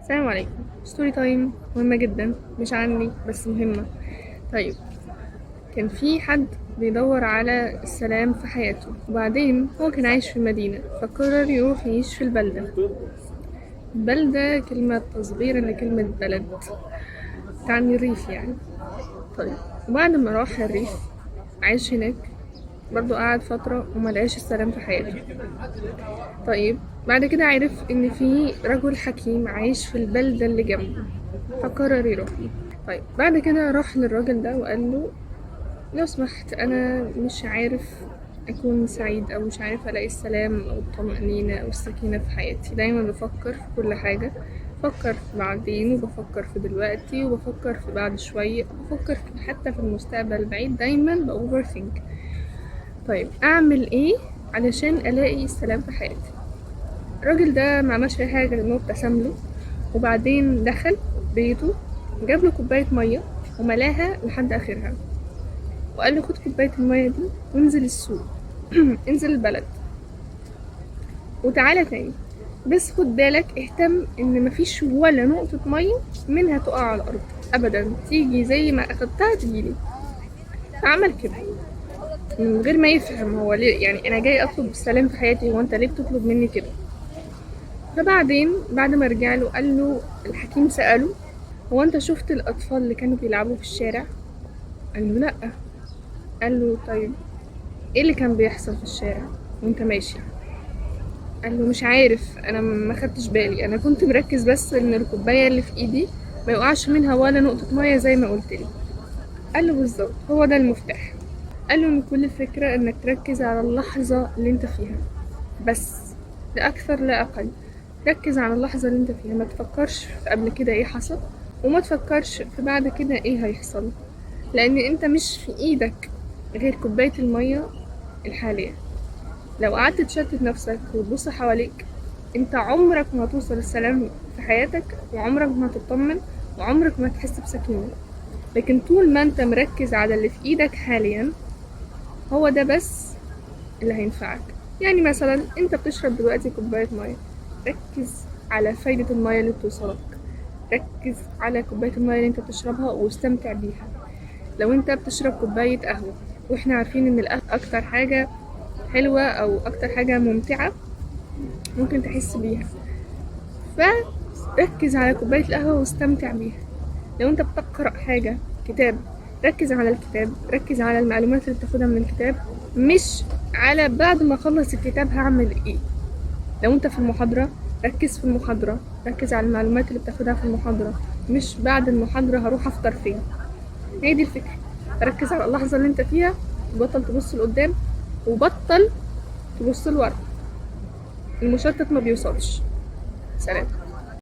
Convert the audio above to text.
السلام عليكم. ستوري تايم مهمة جدا، مش عني بس مهمة. طيب، كان في حد بيدور على السلام في حياته، وبعدين هو كان عايش في المدينة فقرر يروح يعيش في البلدة. بلدة كلمة تصغيرا لكلمة بلد، تعني الريف يعني. طيب، وبعد ما راح الريف عايش هناك، برضو قعد فترة وملقاش السلام في حياته. طيب، بعد كده عرف ان في رجل حكيم عايش في البلدة اللي جنبه، فقرر يروح له. طيب، بعد كده راح للراجل ده وقال له لو سمحت، انا مش عارف اكون سعيد او مش عارف الاقي السلام او الطمأنينة او السكينة في حياتي. دايما بفكر في كل حاجة، بفكر في بعدين وبفكر في دلوقتي وبفكر في بعد شوية، بفكر حتى في المستقبل البعيد، دايما بأوفر ثينك. طيب، اعمل ايه علشان الاقي السلام في حياتي؟ الراجل ده ما عملش اي حاجه غير انه ابتسم له، وبعدين دخل بيته، جاب له كوبايه ميه وملاها لحد اخرها، وقال له خد كوبايه الميه دي وانزل السوق انزل البلد وتعالى تاني، بس خد بالك اهتم ان مفيش ولا نقطه ميه منها تقع على الارض ابدا، تيجي زي ما اخدتها تجيلي. فعمل كده من غير ما يفهم هو ليه، يعني انا جاي اطلب السلام في حياتي، هو انت ليه بتطلب مني كده؟ فبعدين بعد ما رجع له قال له الحكيم سأله هو انت شفت الاطفال اللي كانوا بيلعبوا في الشارع؟ قال له لا. قال له طيب، ايه اللي كان بيحصل في الشارع وانت ماشي؟ قال له مش عارف، انا ما خدتش بالي، انا كنت مركز بس ان الكوبايه اللي في ايدي ما يقعش منها ولا نقطه ميه زي ما قلت لي. قال له بالظبط، هو ده المفتاح. قال له ان كل الفكره انك تركز على اللحظه اللي انت فيها بس، لا اكثر لا اقل. ركز على اللحظه اللي انت فيها، ما تفكرش في قبل كده ايه حصل، وما تفكرش في بعد كده ايه هيحصل، لان انت مش في ايدك غير كوبايه الميه الحاليه. لو قعدت تشتت نفسك وتبص حواليك، انت عمرك ما هتوصل للسلام في حياتك، وعمرك ما هتطمن، وعمرك ما هتحس بسكينه. لكن طول ما انت مركز على اللي في ايدك حاليا، هو ده بس اللي هينفعك. يعني مثلا انت بتشرب دلوقتي كوباية مية، ركز على فايدة المية اللي بتوصلك، ركز على كوباية المية اللي انت بتشربها واستمتع بيها. لو انت بتشرب كوباية قهوة، واحنا عارفين ان القهوة اكتر حاجة حلوة او اكتر حاجة ممتعة ممكن تحس بيها، فركز على كوباية القهوة واستمتع بيها. لو انت بتقرأ حاجة، كتاب، ركز على الكتاب، ركز على المعلومات اللي بتاخدها من الكتاب، مش على بعد ما اخلص الكتاب هعمل ايه. لو انت في المحاضرة، ركز في المحاضرة، ركز على المعلومات اللي بتاخدها في المحاضرة، مش بعد المحاضرة هروح افطر فين. هي دي الفكرة. ركز على اللحظة اللي انت فيها، وبطل تبص لقدام، وبطل تبص لورا. المشتت ما بيوصلش. سلام.